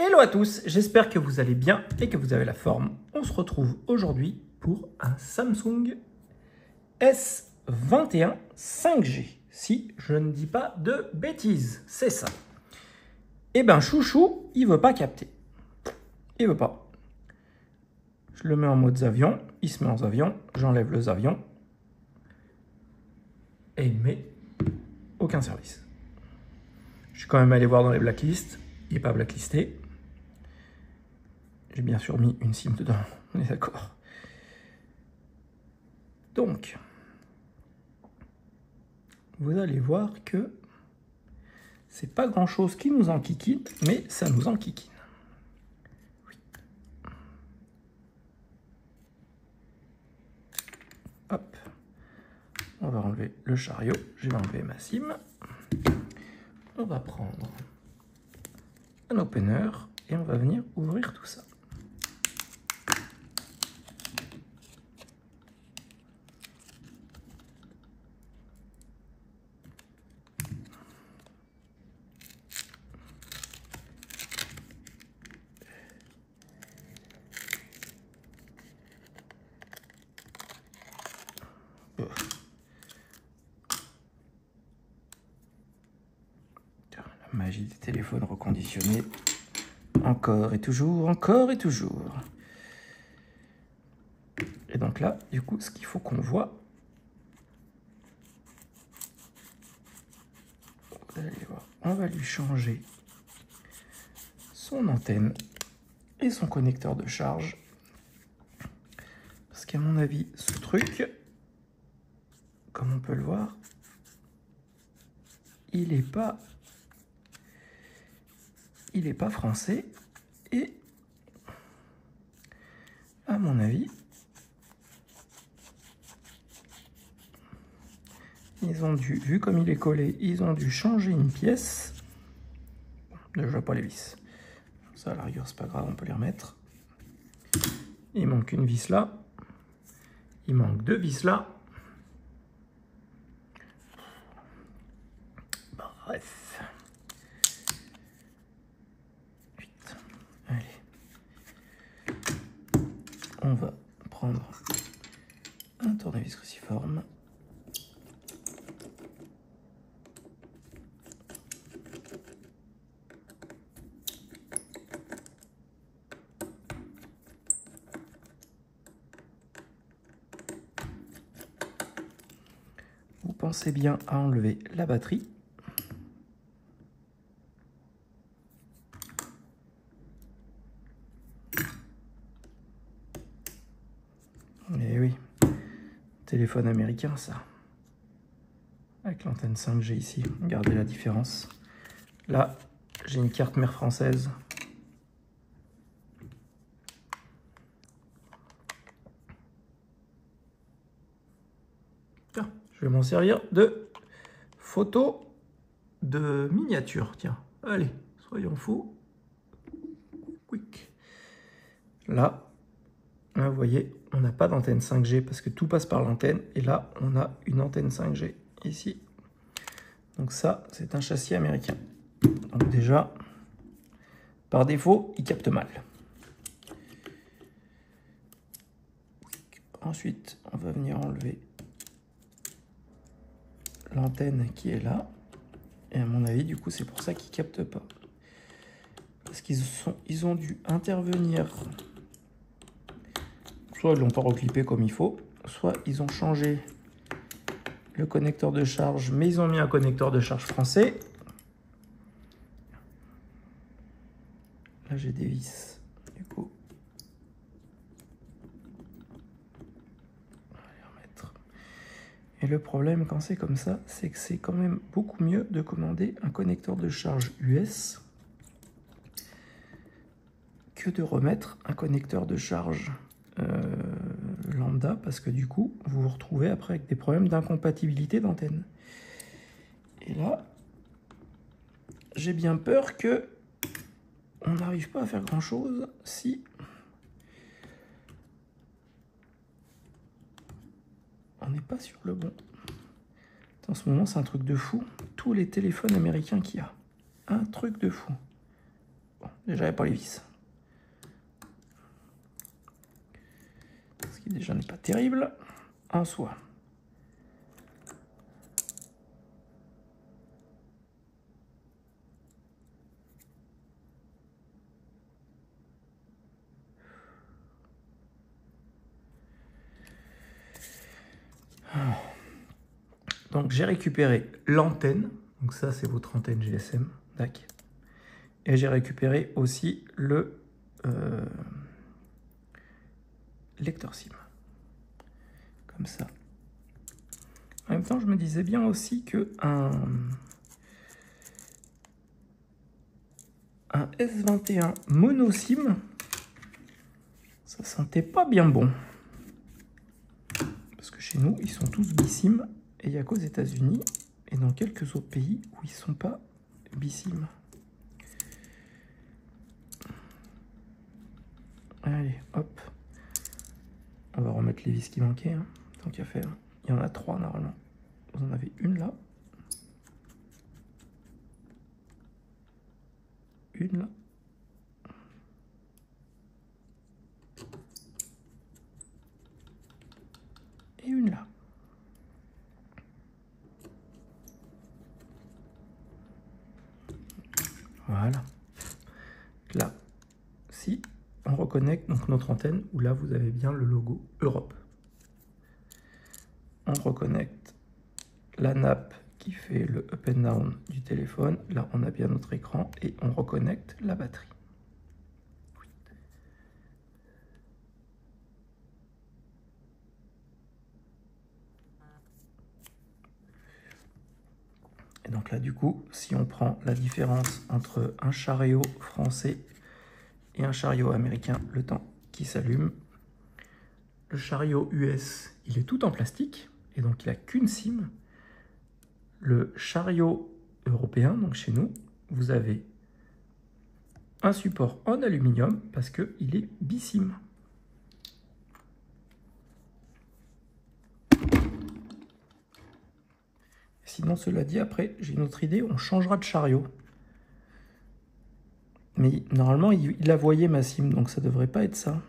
Hello à tous, j'espère que vous allez bien et que vous avez la forme. On se retrouve aujourd'hui pour un Samsung S21 5G. Si je ne dis pas de bêtises, c'est ça. Eh ben chouchou, il veut pas capter. Il veut pas. Je le mets en mode avion, il se met en avion, j'enlève le avion et il ne met aucun service. Je suis quand même allé voir dans les blacklists, il n'est pas blacklisté. J'ai bien sûr mis une SIM dedans, on est d'accord. Donc, vous allez voir que c'est pas grand chose qui nous enquiquine, mais ça nous enquiquine. Oui. Hop, on va enlever le chariot, je vais enlever ma SIM. On va prendre un opener et on va venir ouvrir tout ça. La magie des téléphones reconditionnés. Encore et toujours, encore et toujours. Et donc là, du coup, ce qu'il faut qu'on voit, vous allez voir, on va lui changer son antenne et son connecteur de charge. Parce qu'à mon avis, ce truc, comme on peut le voir, il n'est pas français. Et à mon avis, ils ont dû, vu comme il est collé, ils ont dû changer une pièce. Ne joue pas les vis. Ça, à la rigueur, c'est pas grave, on peut les remettre. Il manque une vis là. Il manque deux vis là. Bref. Vite. Allez. On va prendre un tournevis cruciforme. Vous pensez bien à enlever la batterie. Et oui, téléphone américain ça. Avec l'antenne 5G ici, regardez la différence. Là, j'ai une carte mère française. Tiens, je vais m'en servir de photo de miniature. Tiens, allez, soyons fous. Quick. Là, vous voyez, on n'a pas d'antenne 5G parce que tout passe par l'antenne. Et là, on a une antenne 5G ici. Donc ça, c'est un châssis américain. Donc déjà, par défaut, il capte mal. Ensuite, on va venir enlever l'antenne qui est là. Et à mon avis, du coup, c'est pour ça qu'il ne capte pas. Parce qu'ils ont dû intervenir. Soit ils l'ont pas reclippé comme il faut, soit ils ont changé le connecteur de charge, mais ils ont mis un connecteur de charge français. Là, j'ai des vis, du coup. On va les remettre. Et le problème, quand c'est comme ça, c'est que c'est quand même beaucoup mieux de commander un connecteur de charge US que de remettre un connecteur de charge lambda, parce que du coup, vous vous retrouvez après avec des problèmes d'incompatibilité d'antenne. Et là, j'ai bien peur que on n'arrive pas à faire grand chose si on n'est pas sur le bon. En ce moment, c'est un truc de fou. Tous les téléphones américains qu'il y a. Un truc de fou. Bon, J'avais pas les vis. Ce qui déjà n'est pas terrible en soi. Donc j'ai récupéré l'antenne. Donc ça c'est votre antenne GSM. Tac. Et j'ai récupéré aussi le lecteur SIM. Comme ça. En même temps, je me disais bien aussi que un S21 mono SIM, ça sentait pas bien bon. Parce que chez nous, ils sont tous bisim. Et il n'y a qu'aux États-Unis et dans quelques autres pays où ils sont pas bisim. Allez, hop. On va remettre les vis qui manquaient, hein, tant qu'à faire. Il y en a 3 normalement. Vous en avez une là. Une là. Et une là. Voilà. Là, si on reconnecte donc notre antenne, où là vous avez bien le logo Europe. On reconnecte la nappe qui fait le up and down du téléphone. Là, on a bien notre écran et on reconnecte la batterie. Oui. Et donc là, du coup, si on prend la différence entre un chariot français et un chariot américain, le temps qui s'allume, le chariot US, il est tout en plastique et donc il n'a qu'une SIM. Le chariot européen, donc chez nous, vous avez un support en aluminium parce qu'il est bisim. Sinon, cela dit, après, j'ai une autre idée, on changera de chariot. Mais normalement, il a voyé ma SIM, donc ça devrait pas être ça.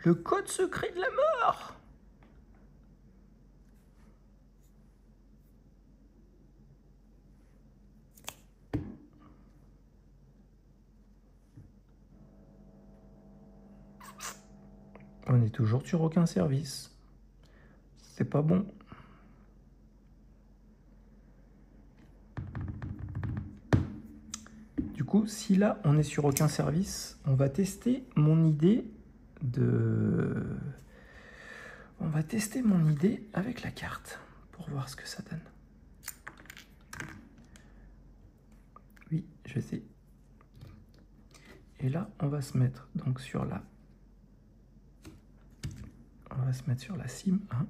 Le code secret de la mort! On est toujours sur aucun service. C'est pas bon. Du coup, si là, on est sur aucun service, on va tester mon idée de... On va tester mon idée avec la carte pour voir ce que ça donne. Oui, je sais. Et là, on va se mettre donc sur la... On va se mettre sur la SIM 1.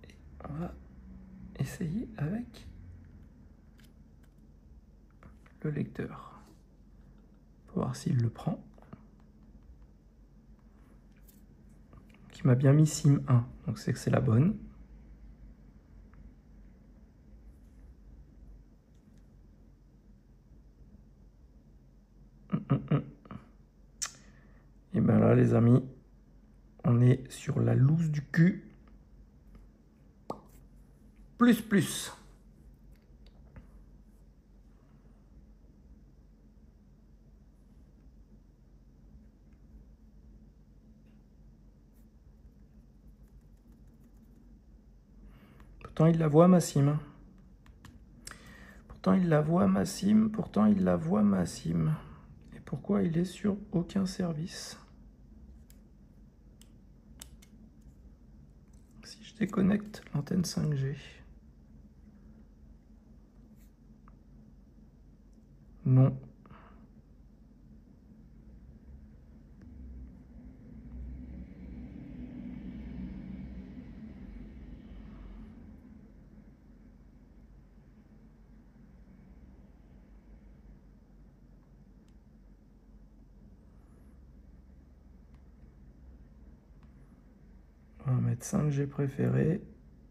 Et on va essayer avec le lecteur. Pour voir s'il le prend. Qui m'a bien mis SIM 1, donc c'est que c'est la bonne. Et bien là, les amis, on est sur la loose du cul. Plus, plus. Pourtant, il la voit, ma SIM. Pourtant, il la voit, ma SIM. Pourtant, il la voit, ma SIM. Et pourquoi il est sur aucun service? Si je déconnecte l'antenne 5G. Non. mettre 5G préféré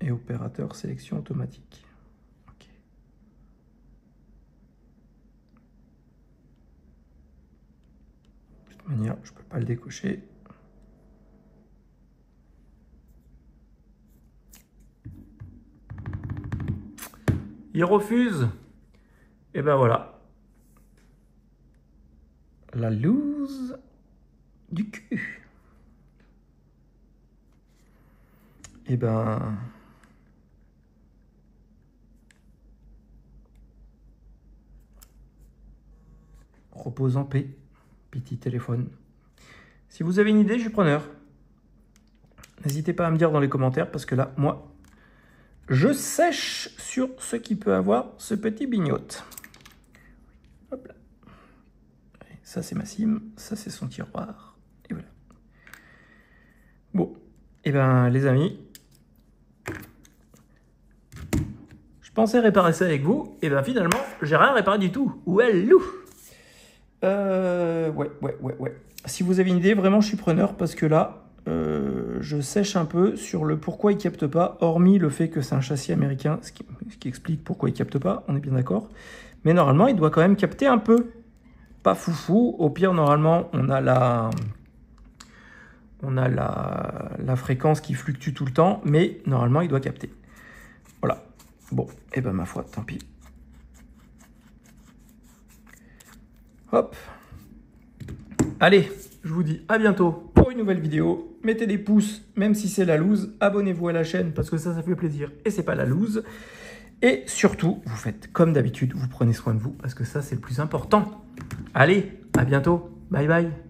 et opérateur sélection automatique. Ok. De toute manière, je ne peux pas le décocher. Il refuse. Et ben voilà. La loose du cul. Et ben... repose en paix, petit téléphone. Si vous avez une idée, je suis preneur. N'hésitez pas à me dire dans les commentaires, parce que là, moi, je sèche sur ce qui peut avoir ce petit bignote. Hop là. Ça, c'est ma cime. Ça, c'est son tiroir. Et voilà. Bon. Et ben, les amis, je pensais réparer ça avec vous. Et ben, finalement, j'ai rien réparé du tout. Ouellou. Ouais. Si vous avez une idée, vraiment, je suis preneur, parce que là, je sèche un peu sur le pourquoi il ne capte pas, hormis le fait que c'est un châssis américain, ce qui explique pourquoi il ne capte pas, on est bien d'accord. Mais normalement, il doit quand même capter un peu. Pas foufou. Au pire, normalement, on a la fréquence qui fluctue tout le temps, mais normalement, il doit capter. Voilà. Bon, et ben ma foi, tant pis. Hop. Allez, je vous dis à bientôt pour une nouvelle vidéo. Mettez des pouces, même si c'est la loose. Abonnez-vous à la chaîne parce que ça fait plaisir et c'est pas la loose. Et surtout, vous faites comme d'habitude, vous prenez soin de vous parce que ça, c'est le plus important. Allez, à bientôt. Bye bye.